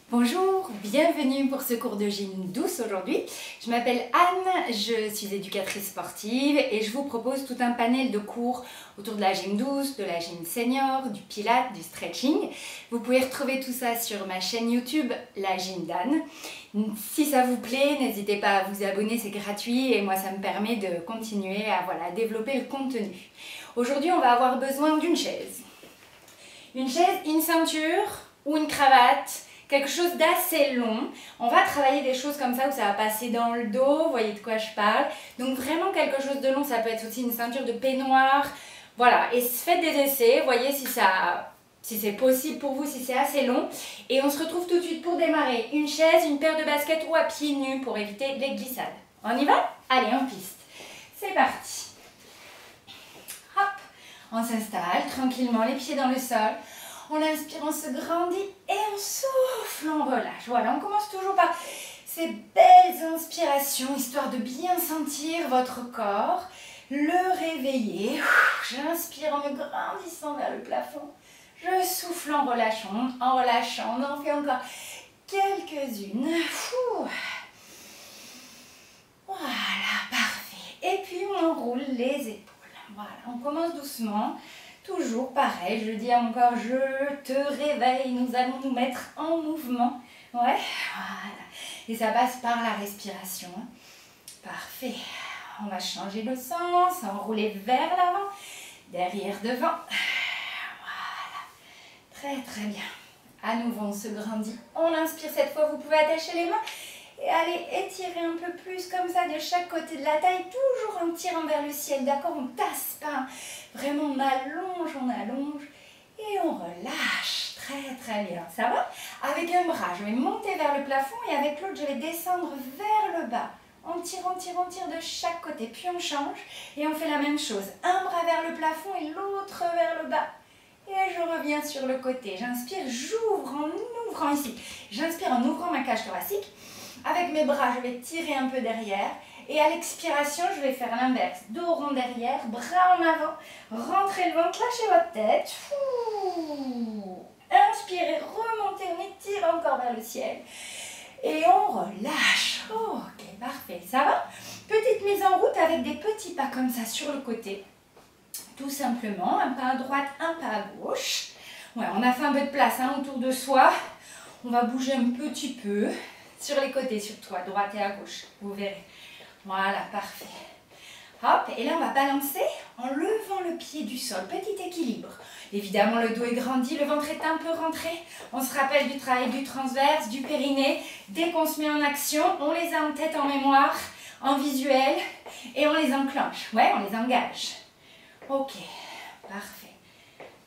Bonjour, bienvenue pour ce cours de gym douce aujourd'hui. Je m'appelle Anne, je suis éducatrice sportive et je vous propose tout un panel de cours autour de la gym douce, de la gym senior, du pilates, du stretching. Vous pouvez retrouver tout ça sur ma chaîne YouTube, la gym d'Anne. Si ça vous plaît, n'hésitez pas à vous abonner, c'est gratuit et moi ça me permet de continuer à développer le contenu. Aujourd'hui, on va avoir besoin d'une chaise. Une chaise, une ceinture ou une cravate. Quelque chose d'assez long. On va travailler des choses comme ça où ça va passer dans le dos, vous voyez de quoi je parle. Donc vraiment quelque chose de long, ça peut être aussi une ceinture de peignoir. Voilà, et faites des essais, voyez si c'est possible pour vous, si c'est assez long. Et on se retrouve tout de suite pour démarrer. Une chaise, une paire de baskets ou à pieds nus pour éviter les glissades. On y va? Allez, en piste. C'est parti. Hop, on s'installe tranquillement, les pieds dans le sol. On inspire, on se grandit et on souffle, on relâche. Voilà, on commence toujours par ces belles inspirations, histoire de bien sentir votre corps, le réveiller. J'inspire en me grandissant vers le plafond. Je souffle en relâchant, on en fait encore quelques-unes. Voilà, parfait. Et puis on enroule les épaules. Voilà, on commence doucement. Toujours pareil, je dis à mon corps, je te réveille, nous allons nous mettre en mouvement. Ouais, voilà. Et ça passe par la respiration. Parfait. On va changer le sens, enrouler vers l'avant, derrière, devant. Voilà. Très très bien. À nouveau, on se grandit. On inspire cette fois, vous pouvez attacher les mains. Et allez étirer un peu plus comme ça de chaque côté de la taille, toujours en tirant vers le ciel, d'accord? On ne tasse pas, vraiment on allonge et on relâche. Très très bien, ça va? Avec un bras, je vais monter vers le plafond et avec l'autre, je vais descendre vers le bas. On tire de chaque côté, puis on change et on fait la même chose. Un bras vers le plafond et l'autre vers le bas. Et je reviens sur le côté, j'inspire, j'ouvre en ouvrant ici. J'inspire en ouvrant ma cage thoracique. Avec mes bras, je vais tirer un peu derrière. Et à l'expiration, je vais faire l'inverse. Dos rond derrière, bras en avant. Rentrez le ventre, lâchez votre tête. Inspirez, remontez, on étire encore vers le ciel. Et on relâche. Ok, parfait. Ça va? Petite mise en route avec des petits pas comme ça sur le côté. Tout simplement, un pas à droite, un pas à gauche. Ouais, on a fait un peu de place autour de soi. On va bouger un petit peu. Sur les côtés, surtout à droite et à gauche, vous verrez. Voilà, parfait. Hop, et là on va balancer en levant le pied du sol, petit équilibre. Évidemment, le dos est grandi, le ventre est un peu rentré. On se rappelle du travail du transverse, du périnée. Dès qu'on se met en action, on les a en tête, en mémoire, en visuel, et on les enclenche. Ouais, on les engage. Ok, parfait.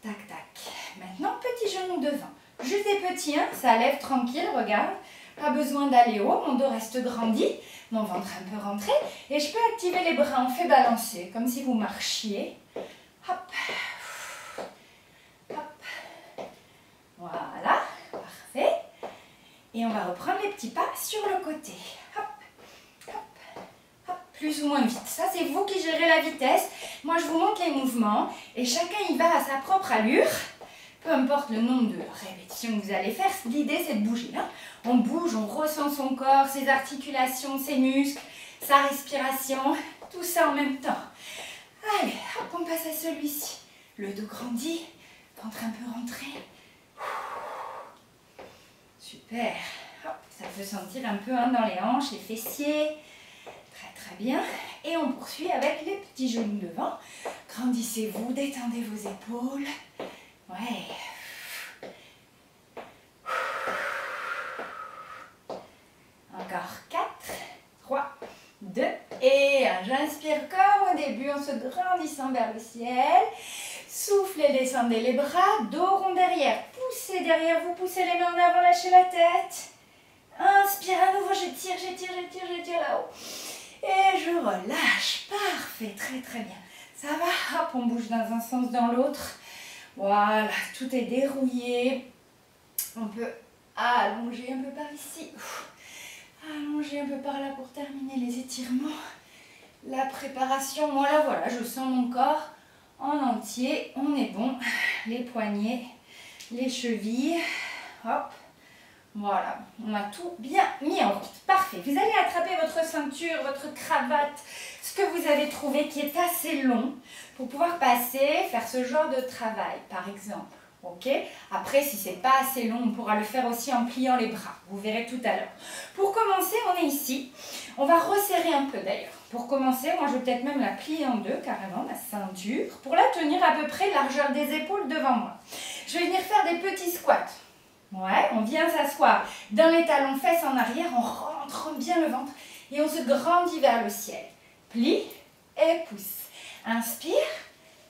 Tac, tac. Maintenant, petit genou devant. Juste des petits, ça lève tranquille, regarde. Pas besoin d'aller haut, mon dos reste grandi, mon ventre un peu rentré. Et je peux activer les bras, on fait balancer, comme si vous marchiez. Hop, hop. Voilà, parfait. Et on va reprendre les petits pas sur le côté. Hop, hop, hop, plus ou moins vite. Ça, c'est vous qui gérez la vitesse. Moi, je vous montre les mouvements et chacun y va à sa propre allure. Peu importe le nombre de répétitions que vous allez faire, l'idée c'est de bouger. On bouge, on ressent son corps, ses articulations, ses muscles, sa respiration, tout ça en même temps. Allez, hop, on passe à celui-ci. Le dos grandit, ventre un peu rentré. Super. Hop, ça peut sentir un peu dans les hanches, les fessiers. Très très bien. Et on poursuit avec les petits genoux devant. Grandissez-vous, détendez vos épaules. Ouais. Encore 4, 3, 2 et 1. J'inspire comme au début en se grandissant vers le ciel. Soufflez, descendez les bras, dos rond derrière. Poussez derrière vous, poussez les mains en avant, lâchez la tête. Inspire à nouveau, j'étire là-haut. Et je relâche. Parfait, très très bien. Ça va, hop, on bouge dans un sens, dans l'autre. Voilà, tout est dérouillé. On peut allonger un peu par ici. Allonger un peu par là pour terminer les étirements. La préparation, voilà, je sens mon corps en entier. On est bon. Les poignets, les chevilles. Hop, Voilà, on a tout bien mis en route. Parfait. Vous allez attraper votre ceinture, votre cravate, ce que vous avez trouvé qui est assez long pour pouvoir passer, faire ce genre de travail, par exemple. Ok? Après, si c'est pas assez long, on pourra le faire aussi en pliant les bras. Vous verrez tout à l'heure. Pour commencer, on est ici. On va resserrer un peu d'ailleurs. Pour commencer, moi je vais peut-être même la plier en deux, carrément, ma ceinture, pour la tenir à peu près largeur des épaules devant moi. Je vais venir faire des petits squats. Ouais, on vient s'asseoir dans les talons, fesses en arrière, on rentre bien le ventre et on se grandit vers le ciel. Plie et pousse. Inspire,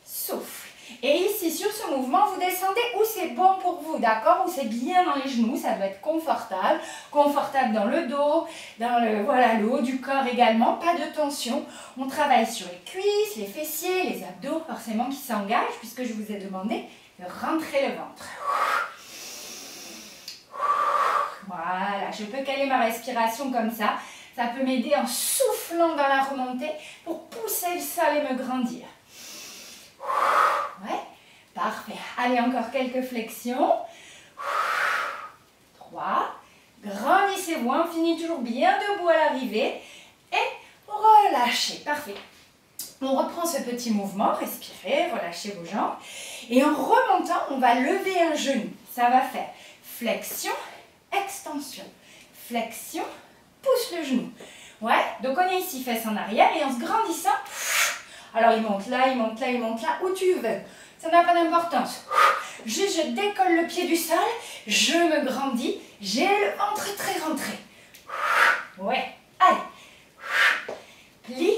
souffle. Et ici, sur ce mouvement, vous descendez où c'est bon pour vous, d'accord? Où c'est bien dans les genoux, ça doit être confortable. Confortable dans le dos, dans le haut du corps également, pas de tension. On travaille sur les cuisses, les fessiers, les abdos forcément qui s'engagent, puisque je vous ai demandé de rentrer le ventre. Voilà, je peux caler ma respiration comme ça. Ça peut m'aider en soufflant dans la remontée pour pousser le sol et me grandir. Ouais, parfait. Allez, encore quelques flexions. 3. Grandissez-vous, on finit toujours bien debout à l'arrivée. Et relâchez, parfait. On reprend ce petit mouvement, respirez, relâchez vos jambes. Et en remontant, on va lever un genou. Ça va faire flexion, extension, flexion, pousse le genou. Ouais, donc on est ici, fesses en arrière et en se grandissant, alors il monte là, il monte là, il monte là, où tu veux. Ça n'a pas d'importance. Juste je décolle le pied du sol, je me grandis, j'ai le ventre très rentré. Ouais, allez. Plie,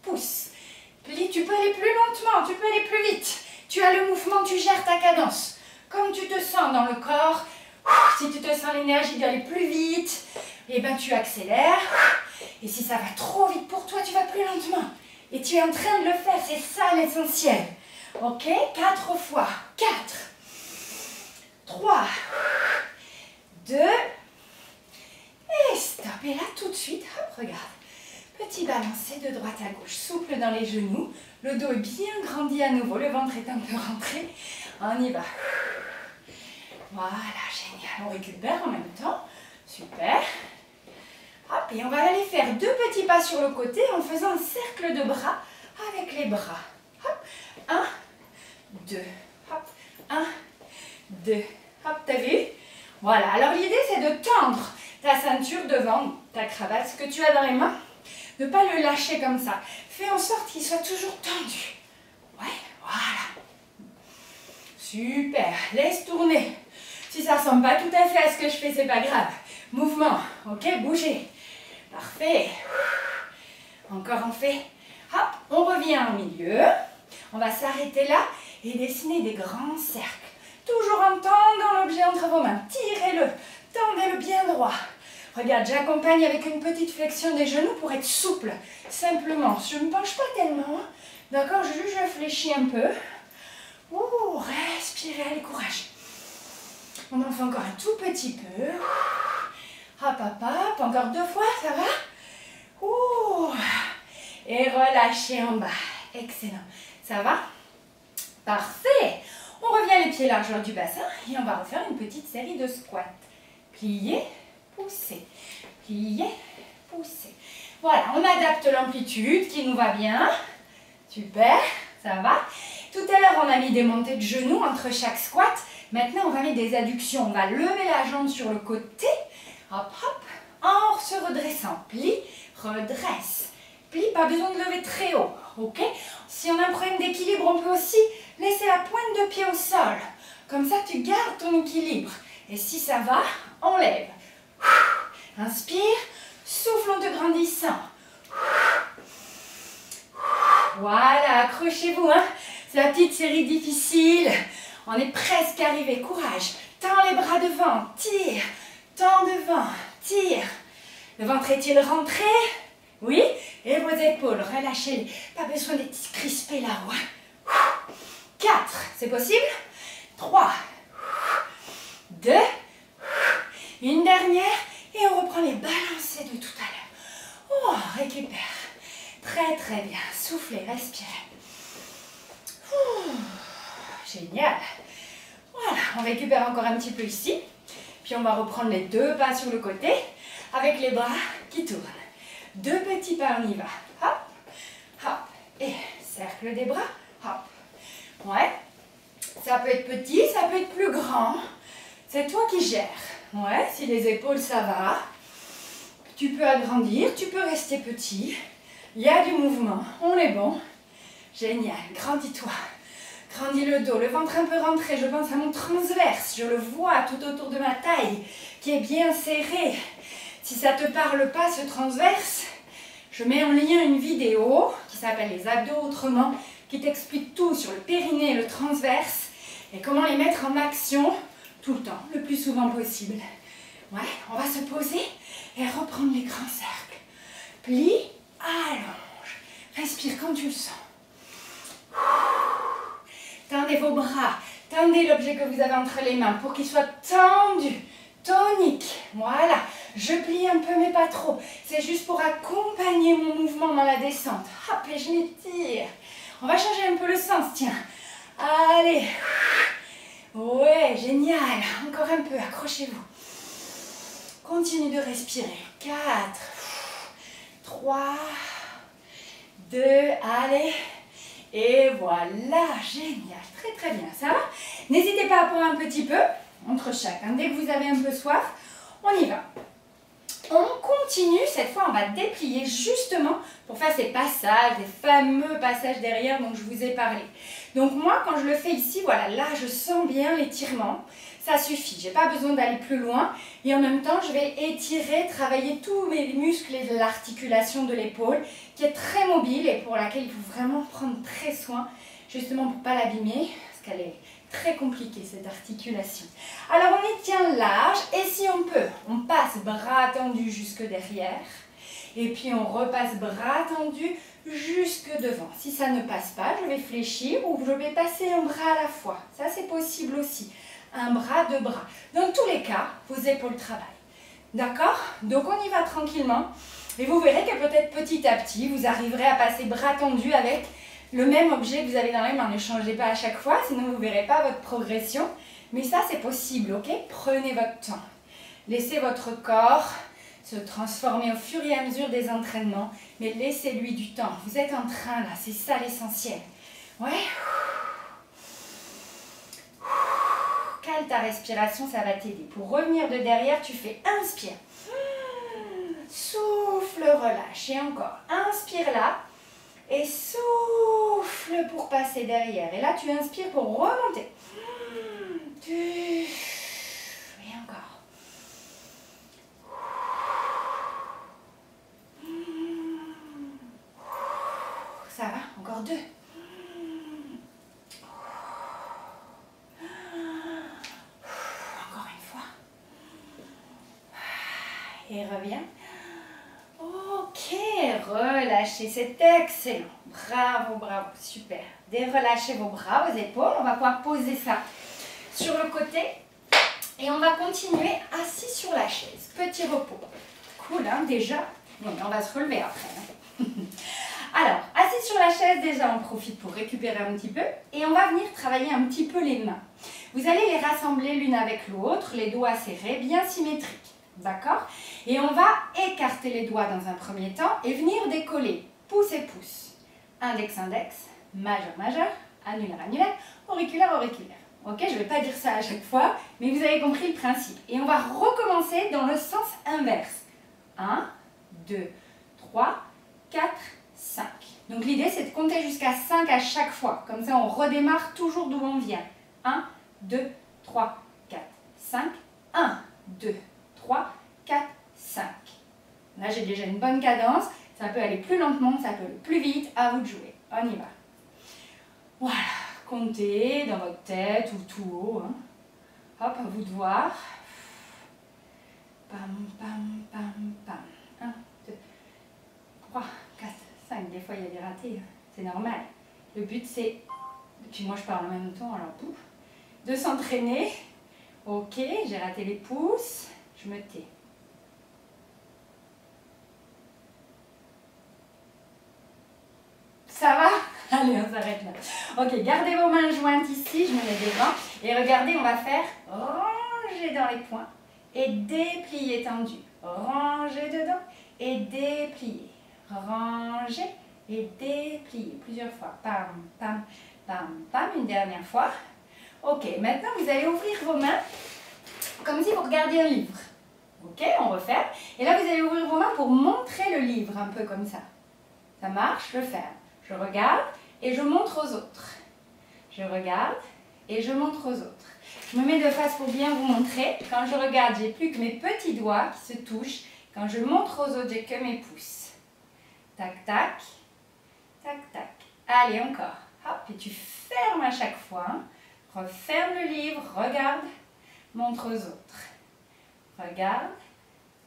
pousse. Plie, tu peux aller plus lentement, tu peux aller plus vite. Tu as le mouvement, tu gères ta cadence. Comme tu te sens dans le corps. Si tu te sens l'énergie d'aller plus vite, eh ben tu accélères. Et si ça va trop vite pour toi, tu vas plus lentement. Et tu es en train de le faire, c'est ça l'essentiel. Ok, 4 fois. 4, 3, 2, et stop. Et là, tout de suite, hop, regarde. Petit balancé de droite à gauche, souple dans les genoux. Le dos est bien grandi à nouveau, le ventre est un peu rentré. On y va. Voilà, génial. On récupère en même temps. Super. Hop, et on va aller faire 2 petits pas sur le côté en faisant un cercle de bras avec les bras. Hop, 1, 2, hop, 1, 2, hop, t'as vu? Voilà, alors l'idée c'est de tendre ta ceinture devant ta cravate, ce que tu as dans les mains, ne pas le lâcher comme ça. Fais en sorte qu'il soit toujours tendu. Ouais, voilà. Super, laisse tourner. Si ça ressemble pas tout à fait à ce que je fais, c'est pas grave. Mouvement, ok, bougez. Parfait. Encore on fait. Hop, on revient au milieu. On va s'arrêter là et dessiner des grands cercles. Toujours en tendant l'objet entre vos mains. Tirez-le, tendez-le bien droit. Regarde, j'accompagne avec une petite flexion des genoux pour être souple. Simplement, je ne penche pas tellement. D'accord, je fléchis un peu. Ouh, respirez, allez, courage. On en fait encore un tout petit peu. Hop, hop, hop. Encore 2 fois, ça va? Ouh. Et relâchez en bas. Excellent. Ça va? Parfait. On revient les pieds largeur du bassin et on va refaire une petite série de squats. Plier, pousser. Plier, pousser. Voilà, on adapte l'amplitude qui nous va bien. Super, ça va? Tout à l'heure, on a mis des montées de genoux entre chaque squat. Maintenant, on va mettre des adductions. On va lever la jambe sur le côté. Hop, hop. En se redressant. Plie, redresse. Plie, pas besoin de lever très haut. Ok? Si on a un problème d'équilibre, on peut aussi laisser la pointe de pied au sol. Comme ça, tu gardes ton équilibre. Et si ça va, on lève. Inspire, souffle en te grandissant. Voilà, accrochez-vous, hein. C'est la petite série difficile. On est presque arrivé. Courage. Tends les bras devant. Tire. Tends devant. Tire. Le ventre est-il rentré? Oui. Et vos épaules, relâchez-les. Pas besoin d'être crispé là-haut. 4. C'est possible? 3. 2. Une dernière. Et on reprend les balancés de tout à l'heure. Oh, récupère. Très, très bien. Soufflez, respirez. Génial. Voilà, on récupère encore un petit peu ici. Puis on va reprendre les 2 pas sur le côté avec les bras qui tournent. 2 petits pas, on y va. Hop, hop. Et cercle des bras. Hop. Ouais. Ça peut être petit, ça peut être plus grand. C'est toi qui gères. Ouais, si les épaules ça va. Tu peux agrandir, tu peux rester petit. Il y a du mouvement, on est bon. Génial, grandis-toi. Grandis le dos, le ventre un peu rentré. Je pense à mon transverse. Je le vois tout autour de ma taille qui est bien serré. Si ça ne te parle pas, ce transverse, je mets en lien une vidéo qui s'appelle les abdos autrement, qui t'explique tout sur le périnée et le transverse et comment les mettre en action tout le temps, le plus souvent possible. Ouais, on va se poser et reprendre les grands cercles. Plie, allonge. Respire comme tu le sens. Tendez vos bras, tendez l'objet que vous avez entre les mains pour qu'il soit tendu, tonique. Voilà, je plie un peu mais pas trop. C'est juste pour accompagner mon mouvement dans la descente. Hop, et je m'étire. On va changer un peu le sens, tiens. Allez. Ouais, génial. Encore un peu, accrochez-vous. Continue de respirer. 4, 3, 2, allez. Et voilà, génial. Très très bien, ça va? N'hésitez pas à boire un petit peu entre chacun. Dès que vous avez un peu soif, on y va. On continue, cette fois on va déplier justement pour faire ces passages, les fameux passages derrière dont je vous ai parlé. Donc moi quand je le fais ici, voilà, là je sens bien l'étirement, ça suffit, j'ai pas besoin d'aller plus loin et en même temps je vais étirer, travailler tous mes muscles et l'articulation de l'épaule qui est très mobile et pour laquelle il faut vraiment prendre très soin justement pour ne pas l'abîmer parce qu'elle est très compliquée cette articulation. Alors on y tient large et si on peut, on passe bras tendus jusque derrière et puis on repasse bras tendus jusque devant. Si ça ne passe pas, je vais fléchir ou je vais passer un bras à la fois. Ça c'est possible aussi. Un bras, 2 bras. Dans tous les cas, vos épaules travaillent. D'accord? Donc on y va tranquillement et vous verrez que peut-être petit à petit, vous arriverez à passer bras tendus avec le même objet que vous avez dans les mains. Ne changez pas à chaque fois, sinon vous ne verrez pas votre progression. Mais ça, c'est possible, ok? Prenez votre temps. Laissez votre corps se transformer au fur et à mesure des entraînements, mais laissez-lui du temps. Vous êtes en train, là, c'est ça l'essentiel. Ouais? Cale ta respiration, ça va t'aider. Pour revenir de derrière, tu fais inspire. Souffle, relâche. Et encore, inspire là. Et souffle pour passer derrière. Et là, tu inspires pour remonter. Et encore. Ça va? Encore 2. Encore une fois. Et reviens. Ok, relâchez, c'est excellent. Bravo, bravo, super. Relâchez vos bras, vos épaules. On va pouvoir poser ça sur le côté. Et on va continuer assis sur la chaise. Petit repos. Cool, hein, déjà. Bon, mais on va se relever après. Hein. Alors, assis sur la chaise, déjà, on profite pour récupérer un petit peu. Et on va venir travailler un petit peu les mains. Vous allez les rassembler l'une avec l'autre, les doigts serrés, bien symétriques. D'accord? Et on va écarter les doigts dans un premier temps et venir décoller pouce et pouce. Index, index, majeur, majeur, annulaire, annulaire, auriculaire, auriculaire. Ok, je ne vais pas dire ça à chaque fois, mais vous avez compris le principe. Et on va recommencer dans le sens inverse. 1, 2, 3, 4, 5. Donc l'idée c'est de compter jusqu'à 5 à chaque fois. Comme ça on redémarre toujours d'où on vient. 1, 2, 3, 4, 5. 1, 2, 3, 4, 5. Là, j'ai déjà une bonne cadence. Ça peut aller plus lentement, ça peut aller plus vite. À vous de jouer. On y va. Voilà. Comptez dans votre tête ou tout haut. Hein. Hop, à vous de voir. Pam, pam, pam, pam. 1, 2, 3, 4, 5. Des fois, il y a des ratés. C'est normal. Le but, c'est... Puis moi, je parle en même temps, alors pouf. De s'entraîner. Ok, j'ai raté les pouces. Je me tais. Ça va? Allez, on s'arrête là. Ok, gardez vos mains jointes ici, je me mets devant. Et regardez, on va faire ranger dans les poings et déplier tendu. Ranger dedans et déplier. Ranger et déplier plusieurs fois. Pam, pam, pam, pam. Une dernière fois. Ok, maintenant vous allez ouvrir vos mains comme si vous regardiez un livre. Ok, on referme. Et là, vous allez ouvrir vos mains pour montrer le livre, un peu comme ça. Ça marche, je ferme. Je regarde et je montre aux autres. Je regarde et je montre aux autres. Je me mets de face pour bien vous montrer. Quand je regarde, j'ai plus que mes petits doigts qui se touchent. Quand je montre aux autres, j'ai que mes pouces. Tac, tac, tac, tac. Allez, encore. Hop, et tu fermes à chaque fois. Referme le livre, regarde, montre aux autres. Regarde,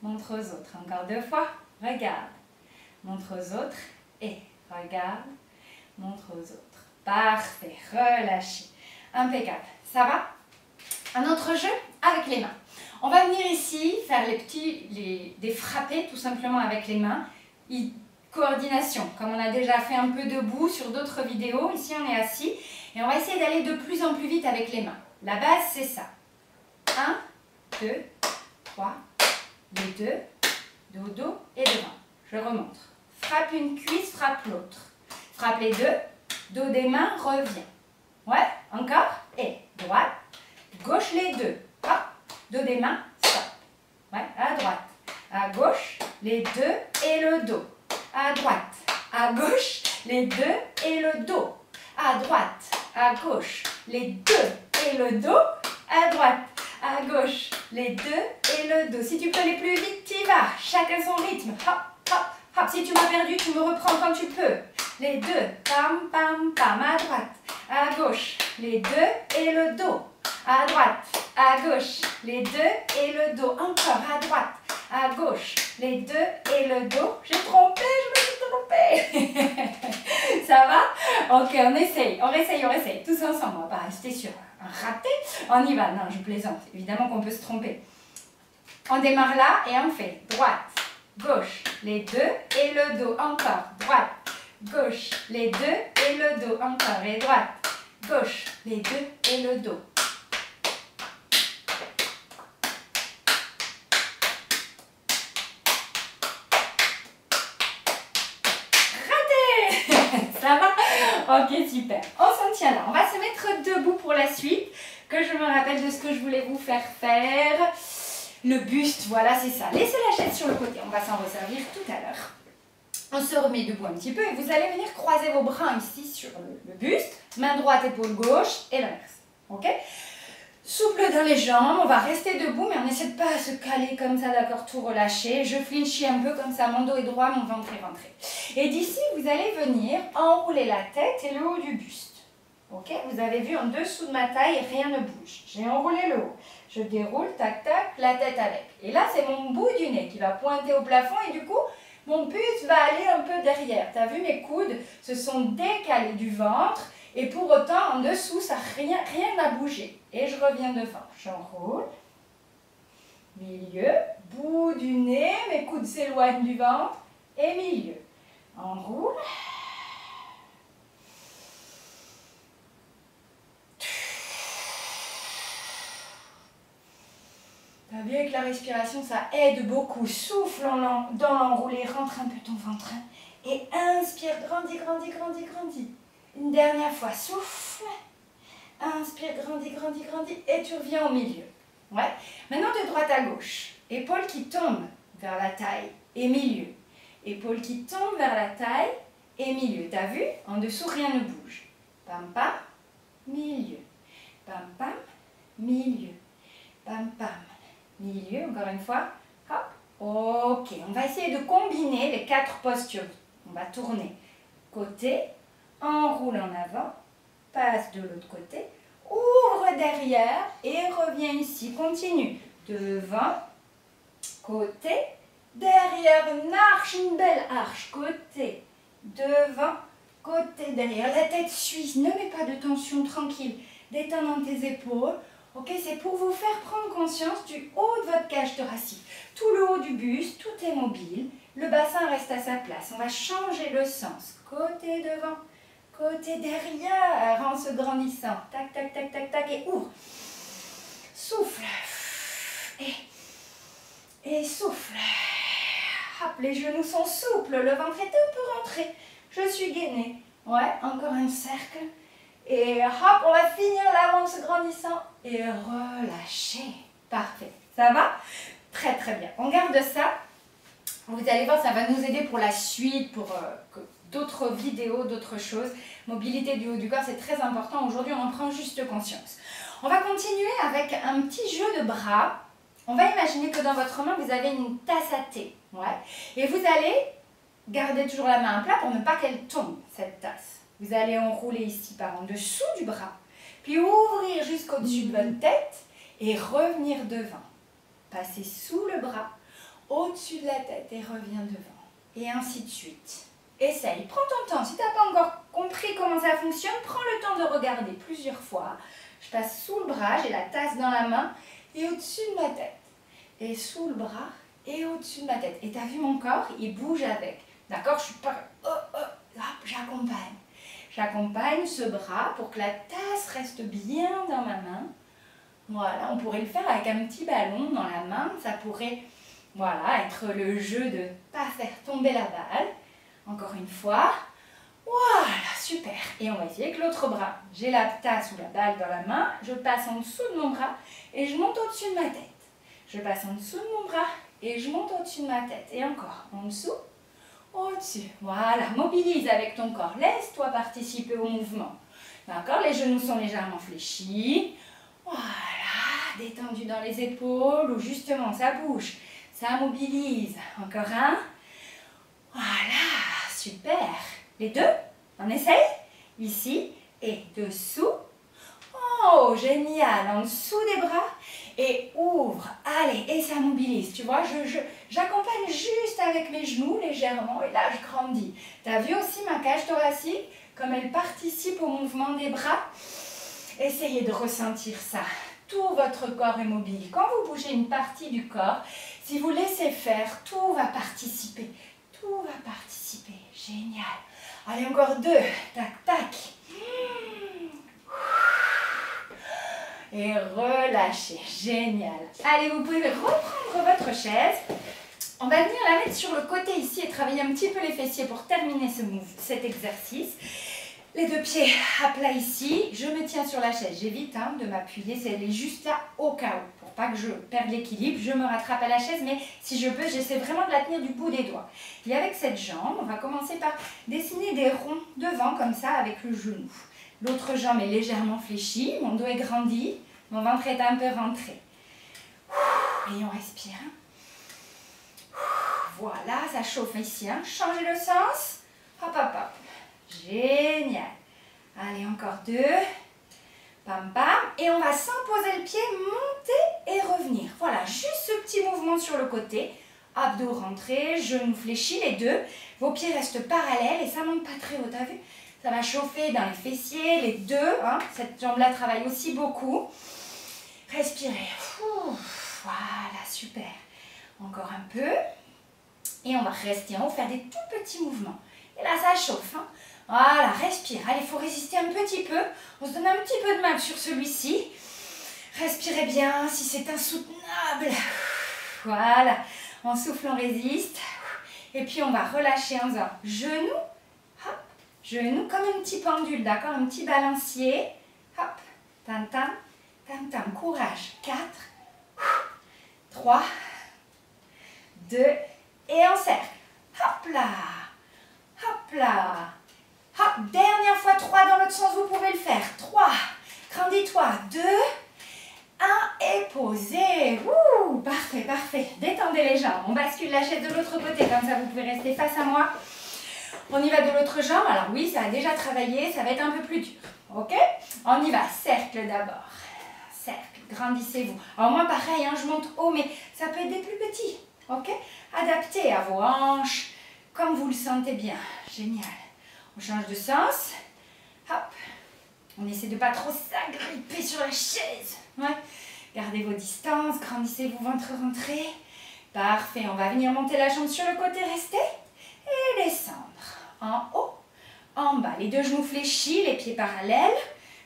montre aux autres. Encore 2 fois. Regarde, montre aux autres. Et regarde, montre aux autres. Parfait. Relâchez. Impeccable. Ça va? Un autre jeu avec les mains. On va venir ici faire des frappés tout simplement avec les mains. Coordination, comme on a déjà fait un peu debout sur d'autres vidéos. Ici, on est assis et on va essayer d'aller de plus en plus vite avec les mains. La base, c'est ça. 1, 2, 3, les deux, dos, dos et devant. Je remonte. Frappe une cuisse, frappe l'autre. Frappe les deux, dos des mains, reviens. Ouais, encore. Et droite, gauche les deux. Hop, dos des mains, stop. Ouais, à droite, à gauche, les deux et le dos. À droite, à gauche, les deux et le dos. À droite, à gauche, les deux et le dos. À droite, à gauche, les deux et le dos. Si tu peux aller plus vite, t'y vas. Chacun son rythme. Hop, hop, hop. Si tu m'as perdu, tu me reprends quand tu peux. Les deux, pam, pam, pam. À droite, à gauche, les deux et le dos. À droite, à gauche, les deux et le dos. Encore à droite, à gauche, les deux et le dos. J'ai trompé, je me suis trompée. Ça va? Ok, on essaye. Tous ensemble, on va pas rester sur un raté. On y va. Non, je plaisante. Évidemment qu'on peut se tromper. On démarre là et on fait droite, gauche, les deux et le dos. Encore. Droite, gauche, les deux et le dos. Encore. Et droite, gauche, les deux et le dos. Ça va? Ok, super. On s'en tient là. On va se mettre debout pour la suite. Que je me rappelle de ce que je voulais vous faire faire. Le buste, voilà, c'est ça. Laissez la chaise sur le côté. On va s'en resservir tout à l'heure. On se remet debout un petit peu et vous allez venir croiser vos bras ici sur le buste. Main droite, épaule gauche et l'inverse. Ok? Souple dans les jambes, on va rester debout, mais on n'essaie de pas se caler comme ça, d'accord, tout relâché. Je flinchis un peu comme ça, mon dos est droit, mon ventre est rentré. Et d'ici, vous allez venir enrouler la tête et le haut du buste. Ok? Vous avez vu en dessous de ma taille, rien ne bouge. J'ai enroulé le haut. Je déroule, tac, tac, la tête avec. Et là, c'est mon bout du nez qui va pointer au plafond et du coup, mon buste va aller un peu derrière. Tu as vu, mes coudes se sont décalés du ventre. Et pour autant, en dessous, rien n'a bougé. Et je reviens devant. J'enroule. Milieu. Bout du nez. Mes coudes s'éloignent du ventre. Et milieu. Enroule. T'as vu, avec la respiration, ça aide beaucoup. Souffle dans l'enroulé. Rentre un peu ton ventre. Et inspire. Grandis, grandis, grandis, grandis. Une dernière fois, souffle, inspire, grandis, grandis, grandis, et tu reviens au milieu. Ouais. Maintenant de droite à gauche, épaule qui tombe vers la taille et milieu. Épaule qui tombe vers la taille et milieu. T'as vu? En dessous, rien ne bouge. Pam, pam, milieu. Pam, pam, milieu. Pam, pam, milieu. Encore une fois. Hop. Ok. On va essayer de combiner les 4 postures. On va tourner côté. Enroule en avant, passe de l'autre côté, ouvre derrière et reviens ici. Continue. Devant, côté, derrière, une belle arche. Côté, devant, côté, derrière. La tête suit, ne mets pas de tension, tranquille. Détends dans tes épaules. Ok, c'est pour vous faire prendre conscience du haut de votre cage thoracique. Tout le haut du buste, tout est mobile. Le bassin reste à sa place. On va changer le sens. Côté devant. Côté derrière, en se grandissant. Tac, tac, tac, tac, tac, et ouvre. Souffle. Et Et souffle. Hop, les genoux sont souples, le ventre est un peu rentré. Je suis gainée. Ouais, encore un cercle. Et hop, on va finir l'avance grandissant. Et relâcher. Parfait. Ça va? Très très bien. On garde ça. Vous allez voir, ça va nous aider pour la suite, pour d'autres vidéos, d'autres choses. Mobilité du haut du corps, c'est très important. Aujourd'hui, on en prend juste conscience. On va continuer avec un petit jeu de bras. On va imaginer que dans votre main, vous avez une tasse à thé. Ouais. Et vous allez garder toujours la main à plat pour ne pas qu'elle tombe, cette tasse. Vous allez enrouler ici par en dessous du bras, puis ouvrir jusqu'au-dessus de votre tête et revenir devant. Passer sous le bras, au-dessus de la tête et reviens devant. Et ainsi de suite. Essaye, prends ton temps. Si tu n'as pas encore compris comment ça fonctionne, prends le temps de regarder plusieurs fois. Je passe sous le bras, j'ai la tasse dans la main et au-dessus de ma tête. Et sous le bras et au-dessus de ma tête. Et tu as vu mon corps, il bouge avec. D'accord? Je suis pas... hop, j'accompagne. J'accompagne ce bras pour que la tasse reste bien dans ma main. Voilà, on pourrait le faire avec un petit ballon dans la main. Ça pourrait, voilà, être le jeu de ne pas faire tomber la balle. Encore une fois. Voilà, super. Et on va essayer avec l'autre bras. J'ai la tasse ou la balle dans la main. Je passe en dessous de mon bras et je monte au-dessus de ma tête. Je passe en dessous de mon bras et je monte au-dessus de ma tête. Et encore, en dessous, au-dessus. Voilà, mobilise avec ton corps. Laisse-toi participer au mouvement. D'accord? Les genoux sont légèrement fléchis. Voilà, détendu dans les épaules ou justement ça bouge. Ça mobilise. Encore un. Voilà, super. Les deux, on essaye. Ici et dessous. Oh, génial. En dessous des bras. Et ouvre, allez, et ça mobilise, tu vois, j'accompagne juste avec mes genoux légèrement et là je grandis. Tu as vu aussi ma cage thoracique, comme elle participe au mouvement des bras? Essayez de ressentir ça. Tout votre corps est mobile. Quand vous bougez une partie du corps, si vous laissez faire, tout va participer. Tout va participer. Génial. Allez, encore deux. Tac, tac. Et relâchez. Génial. Allez, vous pouvez reprendre votre chaise. On va venir la mettre sur le côté ici et travailler un petit peu les fessiers pour terminer cet exercice. Les deux pieds à plat ici. Je me tiens sur la chaise. J'évite de m'appuyer. Elle est juste là au cas où. Pour pas que je perde l'équilibre, je me rattrape à la chaise. Mais si je peux, j'essaie vraiment de la tenir du bout des doigts. Et avec cette jambe, on va commencer par dessiner des ronds devant comme ça avec le genou. L'autre jambe est légèrement fléchie, mon dos est grandi, mon ventre est un peu rentré. Et on respire. Voilà, ça chauffe ici. Changez le sens. Hop, hop, hop. Génial. Allez, encore deux. Pam, pam. Et on va sans poser le pied, monter et revenir. Voilà, juste ce petit mouvement sur le côté. Abdos rentrés, genoux fléchis, les deux. Vos pieds restent parallèles et ça ne monte pas très haut, t'as vu? Ça va chauffer dans les fessiers, les deux. Cette jambe-là travaille aussi beaucoup. Respirez. Voilà, super. Encore un peu. Et on va rester en haut, faire des tout petits mouvements. Et là, ça chauffe. Voilà, respire. Allez, il faut résister un petit peu. On se donne un petit peu de mal sur celui-ci. Respirez bien si c'est insoutenable. Voilà. On souffle, on résiste. Et puis, on va relâcher en faisant genoux. Hop. Genoux comme un petit pendule, d'accord? Un petit balancier. Hop. Tam, tam. Tam, tam. Courage. 4. 3. 2. Et en cercle. Hop là. Hop là. Hop. Dernière fois. 3 dans l'autre sens. Vous pouvez le faire. 3. Grandis-toi. 2. 1. Et posez. Parfait, parfait. Détendez les jambes. On bascule la chaise de l'autre côté. Comme ça, vous pouvez rester face à moi. On y va de l'autre jambe. Alors oui, ça a déjà travaillé. Ça va être un peu plus dur. Ok? On y va. Cercle d'abord. Cercle. Grandissez-vous. Alors moi, pareil, je monte haut, mais ça peut être des plus petits. Ok? Adaptez à vos hanches, comme vous le sentez bien. Génial. On change de sens. Hop. On essaie de ne pas trop s'agripper sur la chaise. Ouais. Gardez vos distances. Grandissez-vous, ventre rentré. Parfait. On va venir monter la jambe sur le côté, restez. Et descendre. En haut, en bas. Les deux genoux fléchis, les pieds parallèles.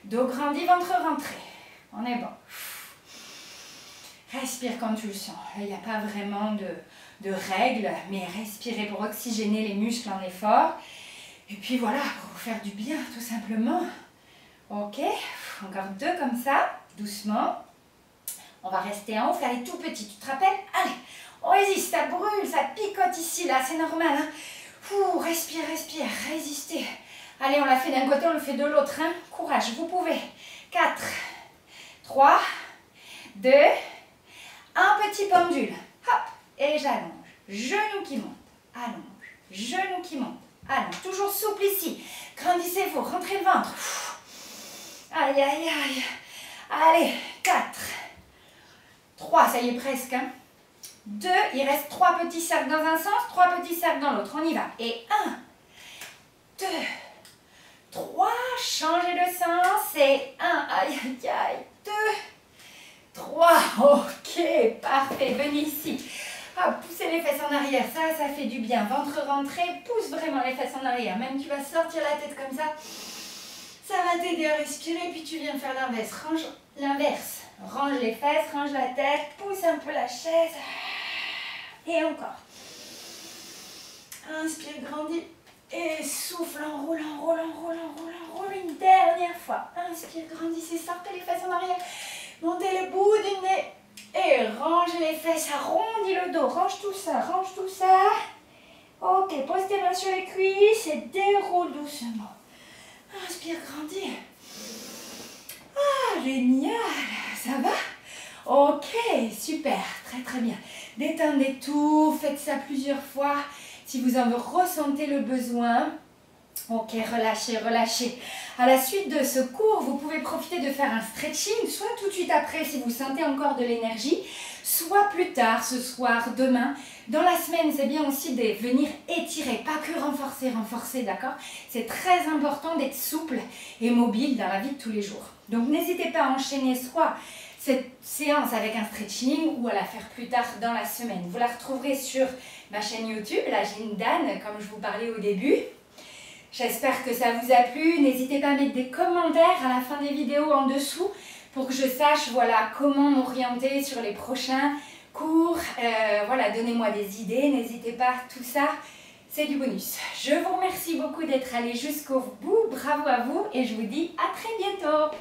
Dos grandi, ventre rentré. On est bon. Respire quand tu le sens. Là, il n'y a pas vraiment de règles, mais respirez pour oxygéner les muscles en effort. Et puis voilà, pour vous faire du bien, tout simplement. Ok, encore 2 comme ça, doucement. On va rester en haut, faire les tout petits. Tu te rappelles? Allez, on résiste, ça brûle, ça picote ici, là, c'est normal. Hein. Respire, respire, résistez. Allez, on l'a fait d'un côté, on le fait de l'autre. Hein. Courage, vous pouvez. 4, 3, 2, un petit pendule. Hop, et j'allonge. Genou qui monte, allonge. Genou qui monte, allonge. Toujours souple ici. Grandissez-vous, rentrez le ventre. Aïe, aïe, aïe. Allez, 4, 3, ça y est presque. Hein. 2, il reste 3 petits cercles dans un sens, 3 petits cercles dans l'autre. On y va. Et 1, 2, 3, changez de sens. Et 1, aïe, aïe, aïe. 2, 3, ok, parfait. Venez ici. Ah, poussez les fesses en arrière, ça fait du bien. Ventre rentré, pousse vraiment les fesses en arrière. Même tu vas sortir la tête comme ça. Ça va t'aider à respirer, puis tu viens faire l'inverse. Range l'inverse. Range les fesses, range la tête, pousse un peu la chaise. Et encore. Inspire, grandis. Et souffle, enroule, enroule, enroule, enroule, enroule. Une dernière fois. Inspire, grandissez, sortez les fesses en arrière. Montez le bout du nez. Et range les fesses, arrondis le dos. Range tout ça, range tout ça. Ok, pose tes mains sur les cuisses et déroule doucement. Inspire, grandis. Ah, génial. Ça va? Ok, super, très très bien. Détendez tout, faites ça plusieurs fois. Si vous en ressentez le besoin. Ok, relâchez, relâchez. À la suite de ce cours, vous pouvez profiter de faire un stretching, soit tout de suite après si vous sentez encore de l'énergie, soit plus tard, ce soir, demain. Dans la semaine, c'est bien aussi de venir étirer, pas que renforcer, d'accord? C'est très important d'être souple et mobile dans la vie de tous les jours. Donc n'hésitez pas à enchaîner soit cette séance avec un stretching ou à la faire plus tard dans la semaine. Vous la retrouverez sur ma chaîne YouTube, la Gym d'Anne, comme je vous parlais au début. J'espère que ça vous a plu. N'hésitez pas à mettre des commentaires à la fin des vidéos en dessous pour que je sache voilà, comment m'orienter sur les prochains cours. Voilà, donnez-moi des idées, n'hésitez pas, tout ça, c'est du bonus. Je vous remercie beaucoup d'être allé jusqu'au bout. Bravo à vous et je vous dis à très bientôt.